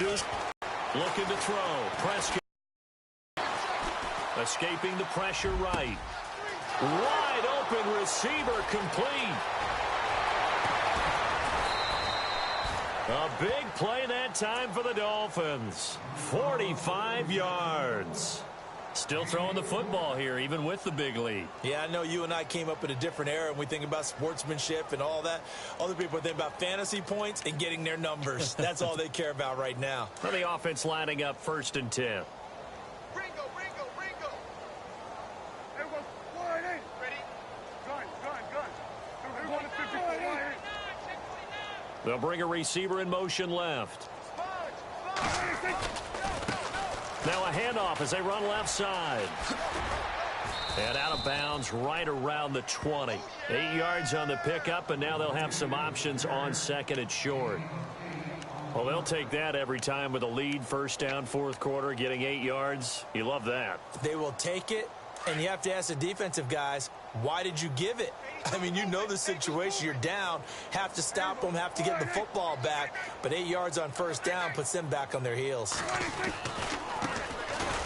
introduced. Looking to throw. Prescott. Escaping the pressure right. Wide open receiver complete. A big play that time for the Dolphins. 45 yards. Still throwing the football here, even with the big lead. Yeah, I know you and I came up in a different era, and we think about sportsmanship and all that. Other people think about fantasy points and getting their numbers. That's all they care about right now. For the offense lining up 1st and 10. Ringo. Everyone, wide in. Ready? Gun. Everyone, 54 wide in. They'll bring a receiver in motion left. Now a handoff as they run left side. And out of bounds right around the 20. 8 yards on the pickup, and now they'll have some options on 2nd and short. Well, they'll take that every time with a lead. 1st down, 4th quarter, getting 8 yards. You love that. They will take it, and you have to ask the defensive guys, why did you give it? I mean, you know the situation. You're down, have to stop them, have to get the football back. But 8 yards on 1st down puts them back on their heels.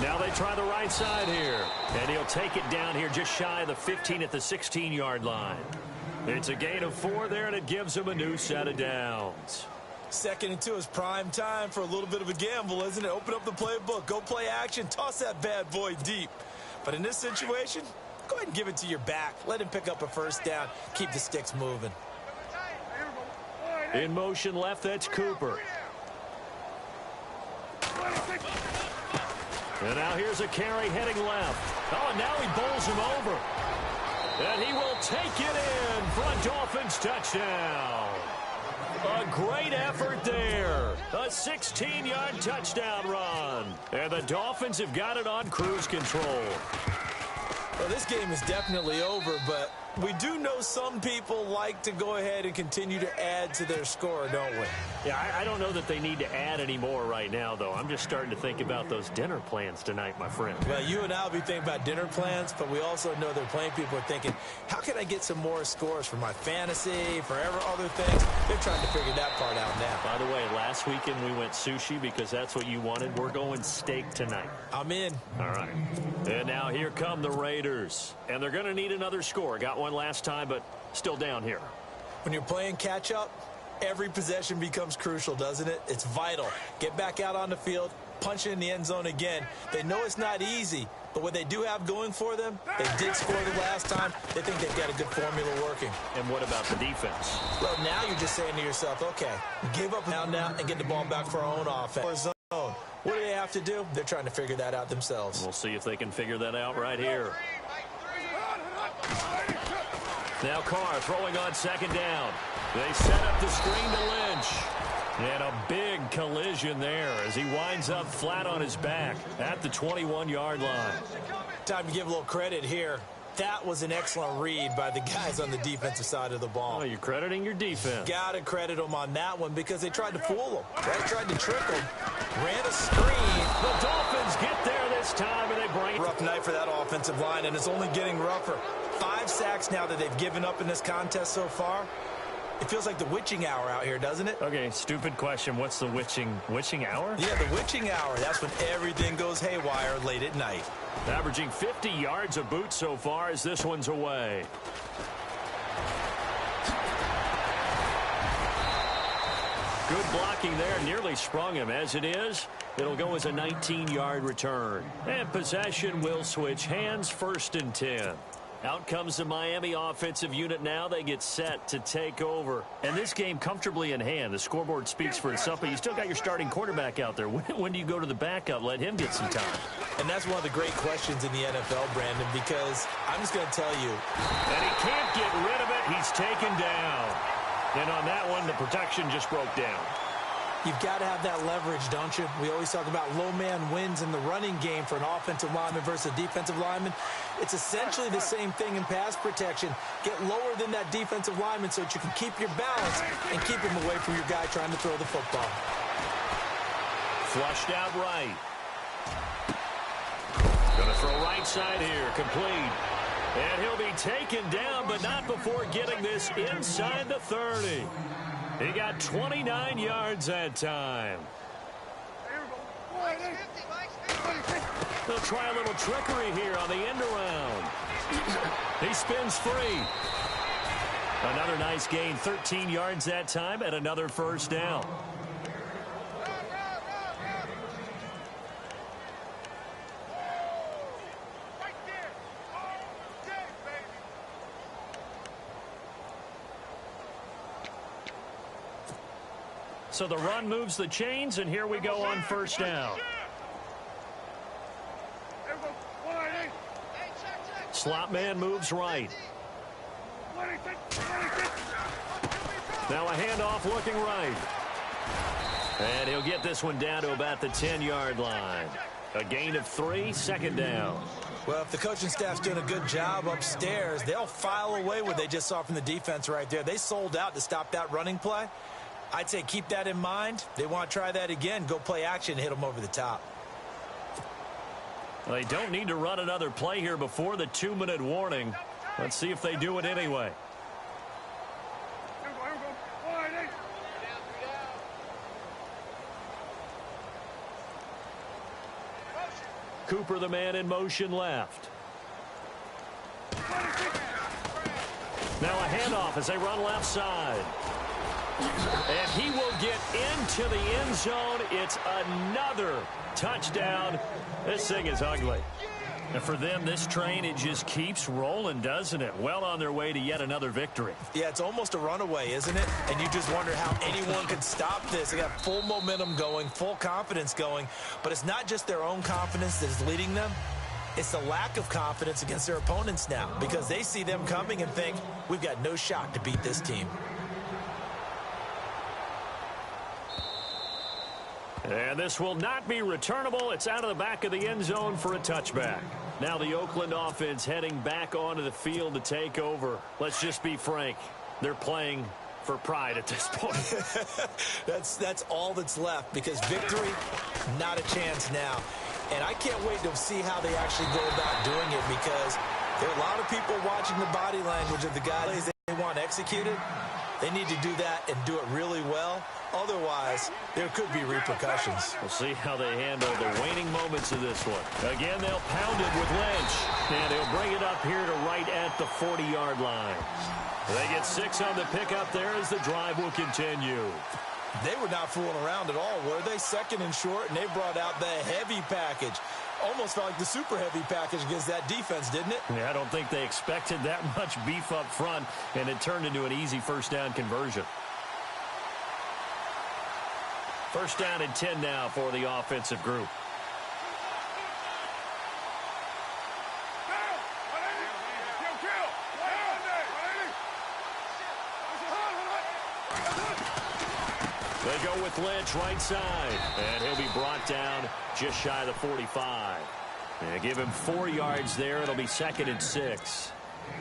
Now they try the right side here. And he'll take it down here just shy of the 15 at the 16-yard line. It's a gain of 4 there, and it gives him a new set of downs. 2nd and 2 is prime time for a little bit of a gamble, isn't it? Open up the playbook, go play action, toss that bad boy deep. But in this situation, go ahead and give it to your back. Let him pick up a 1st down. Keep the sticks moving. In motion left, that's Cooper. And now here's a carry heading left. Oh, and now he bowls him over. And he will take it in for a Dolphins touchdown. A great effort there. A 16-yard touchdown run. And the Dolphins have got it on cruise control. Well, this game is definitely over, but we do know some people like to go ahead and continue to add to their score, don't we? Yeah, I don't know that they need to add any more right now, though. I'm just starting to think about those dinner plans tonight, my friend. Well, you and I will be thinking about dinner plans, but we also know there are plenty of people are thinking, how can I get some more scores for my fantasy, for other things? They're trying to figure that part out now. By the way, last weekend we went sushi because that's what you wanted. We're going steak tonight. I'm in. All right. And now here come the Raiders. And they're going to need another score. Got one last time, but still down here. When you're playing catch-up, every possession becomes crucial, doesn't it? It's vital. Get back out on the field, punch it in the end zone again. They know it's not easy, but what they do have going for them, they did score the last time. They think they've got a good formula working. And what about the defense? Well, now you're just saying to yourself, okay, give up now and get the ball back for our own offense. What do they have to do? They're trying to figure that out themselves. We'll see if they can figure that out right here. Now Carr throwing on 2nd down. They set up the screen to Lynch. And a big collision there as he winds up flat on his back at the 21-yard line. Time to give a little credit here. That was an excellent read by the guys on the defensive side of the ball. Oh, you're crediting your defense. Got to credit them on that one because they tried to fool them. They tried to trick them. Ran a screen. The Dolphins get there this time, and they bring it. Rough night for that offensive line, and it's only getting rougher. 5 sacks now that they've given up in this contest so far. It feels like the witching hour out here, doesn't it? Okay, stupid question. What's the witching hour? Yeah, the witching hour. That's when everything goes haywire late at night. Averaging 50 yards a boot so far as this one's away. Good blocking there. Nearly sprung him. As it is, it'll go as a 19-yard return. And possession will switch hands. 1st and 10. Out comes the Miami offensive unit now. They get set to take over. And this game comfortably in hand. The scoreboard speaks for itself, but you still got your starting quarterback out there. When do you go to the backup? Let him get some time. And that's one of the great questions in the NFL, Brandon, because I'm just going to tell you. And he can't get rid of it. He's taken down. And on that one, the protection just broke down. You've got to have that leverage, don't you? We always talk about low man wins in the running game for an offensive lineman versus a defensive lineman. It's essentially the same thing in pass protection. Get lower than that defensive lineman so that you can keep your balance and keep him away from your guy trying to throw the football. Flushed out right. Going to throw right side here, complete. And he'll be taken down, but not before getting this inside the 30. He got 29 yards that time. They'll try a little trickery here on the end around. He spins free. Another nice gain, 13 yards that time, and another first down. So the run moves the chains, and here we go on first down. Slot man moves right. Now a handoff looking right. And he'll get this one down to about the 10-yard line. A gain of 3, second down. Well, if the coaching staff's doing a good job upstairs, they'll file away what they just saw from the defense right there. They sold out to stop that running play. I'd say keep that in mind. They want to try that again. Go play action, hit them over the top. They don't need to run another play here before the 2-minute warning. Let's see if they do it anyway. Cooper, the man in motion left. Now a handoff as they run left side. And he will get into the end zone. It's another touchdown. This thing is ugly. And for them, this train, it just keeps rolling, doesn't it? Well on their way to yet another victory. Yeah, it's almost a runaway, isn't it? And you just wonder how anyone could stop this. They got full momentum going, full confidence going. But it's not just their own confidence that is leading them. It's the lack of confidence against their opponents now, because they see them coming and think, we've got no shot to beat this team. And this will not be returnable. It's out of the back of the end zone for a touchback. Now the Oakland offense heading back onto the field to take over. Let's just be frank. They're playing for pride at this point. That's all that's left, because victory, not a chance now. And I can't wait to see how they actually go about doing it, because there are a lot of people watching the body language of the guys they want executed. They need to do that and do it really well. Otherwise, there could be repercussions. We'll see how they handle the waning moments of this one. Again, they'll pound it with Lynch. And he'll bring it up here to right at the 40-yard line. They get 6 on the pickup there as the drive will continue. They were not fooling around at all, were they? Second and short, and they brought out the heavy package. Almost felt like the super heavy package against that defense, didn't it? Yeah, I don't think they expected that much beef up front, and it turned into an easy first down conversion. First down and 10 now for the offensive group. They go with Lynch right side, and he'll be brought down just shy of the 45. And give him 4 yards there. It'll be 2nd and 6.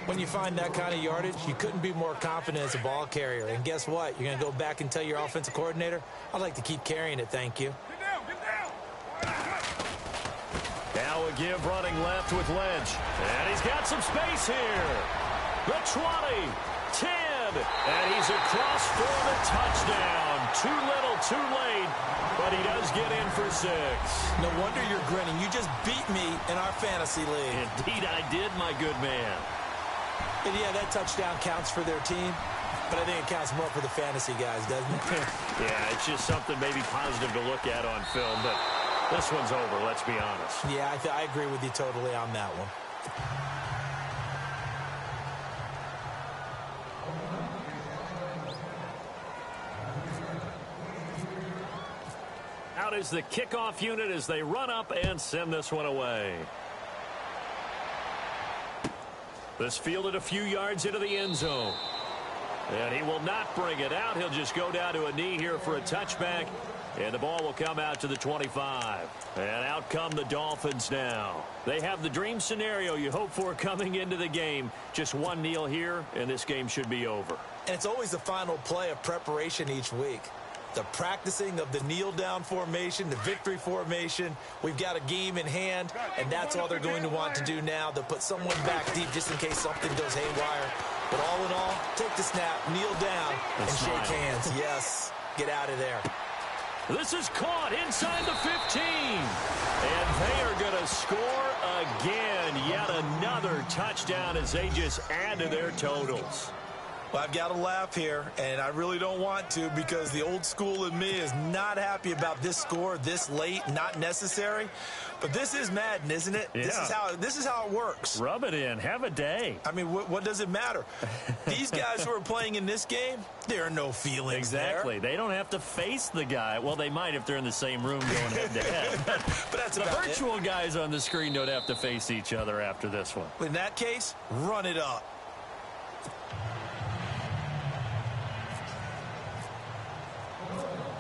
When you find that kind of yardage, you couldn't be more confident as a ball carrier. And guess what? You're going to go back and tell your offensive coordinator, I'd like to keep carrying it, thank you. Get down. Now a give running left with Lynch. And he's got some space here. The 20, 10, and he's across for the touchdown. Too little, too late, but he does get in for 6. No wonder you're grinning. You just beat me in our fantasy league. Indeed I did, my good man. And yeah, that touchdown counts for their team, but I think it counts more for the fantasy guys, doesn't it? Yeah, it's just something maybe positive to look at on film, but this one's over, let's be honest. Yeah, I agree with you totally on that one. Out is the kickoff unit as they run up and send this one away. This fielded a few yards into the end zone. And he will not bring it out. He'll just go down to a knee here for a touchback. And the ball will come out to the 25. And out come the Dolphins now. They have the dream scenario you hope for coming into the game. Just one kneel here, and this game should be over. And it's always the final play of preparation each week. The practicing of the kneel-down formation, the victory formation. We've got a game in hand, and that's all they're going to want to do now. They'll put someone back deep just in case something goes haywire. But all in all, take the snap, kneel down, and shake hands. Yes, get out of there. This is caught inside the 15. And they are going to score touchdown as they just add to their totals. Well, I've got to laugh here, and I really don't want to because the old school in me is not happy about this score this late, not necessary. But this is Madden, isn't it? Yeah. This is how it works. Rub it in. Have a day. I mean, what does it matter? These guys who are playing in this game, there are no feelings Exactly. there. They don't have to face the guy. Well, they might if they're in the same room going head-to-head. But that's the about virtual guys on the screen don't have to face each other after this one. In that case, run it up.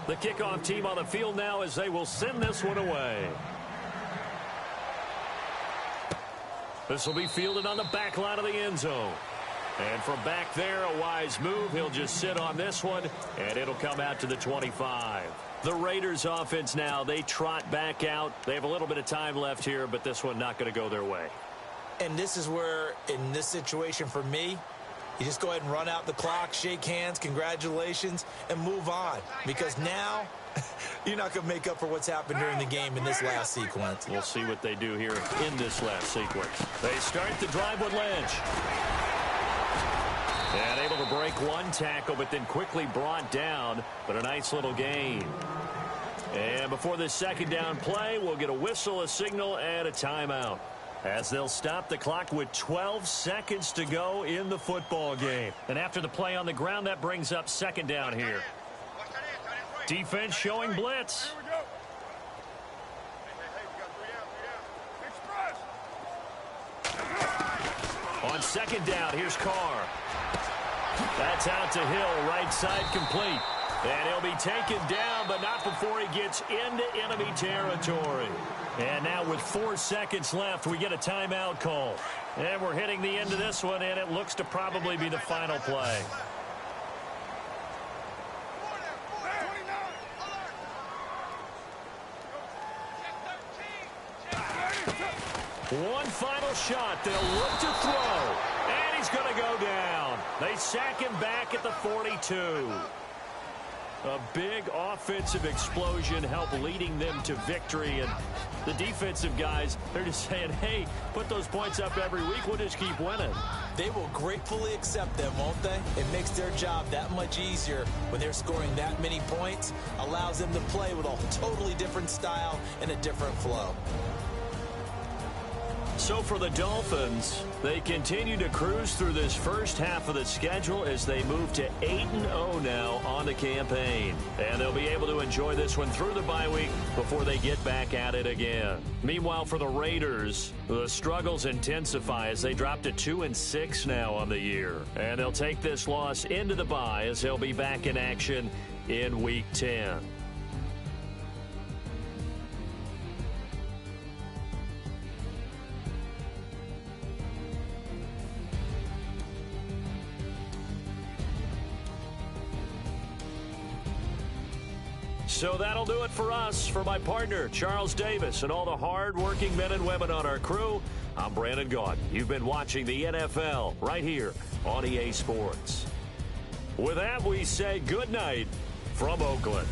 The kickoff team on the field now as they will send this one away. This will be fielded on the back line of the end zone. And from back there, a wise move. He'll just sit on this one, and it'll come out to the 25. The Raiders offense now, they trot back out. They have a little bit of time left here, but this one not going to go their way. And this is where, in this situation for me, you just go ahead and run out the clock, shake hands, congratulations, and move on. Because now, you're not going to make up for what's happened during the game in this last sequence. We'll see what they do here in this last sequence. They start the drive with Lynch. And able to break one tackle, but then quickly brought down. But a nice little gain. And before this second down play, we'll get a whistle, a signal, and a timeout, as they'll stop the clock with 12 seconds to go in the football game. And after the play on the ground, that brings up second down here. Defense showing blitz. Here we go. Express. On second down, here's Carr. That's out to Hill, right side complete. And he'll be taken down, but not before he gets into enemy territory. And now with 4 seconds left, we get a timeout call. And we're hitting the end of this one, and it looks to probably be the final play. One final shot. They'll look to throw. And he's going to go down. They sack him back at the 42. A big offensive explosion helped leading them to victory. And the defensive guys, they're just saying, hey, put those points up every week. We'll just keep winning. They will gratefully accept them, won't they? It makes their job that much easier when they're scoring that many points. Allows them to play with a totally different style and a different flow. So for the Dolphins, they continue to cruise through this first half of the schedule as they move to 8-0 now on the campaign. And they'll be able to enjoy this one through the bye week before they get back at it again. Meanwhile, for the Raiders, the struggles intensify as they drop to 2-6 now on the year. And they'll take this loss into the bye as they'll be back in action in Week 10. So that'll do it for us. For my partner, Charles Davis, and all the hard-working men and women on our crew, I'm Brandon Gaudin. You've been watching the NFL right here on EA Sports. With that, we say good night from Oakland.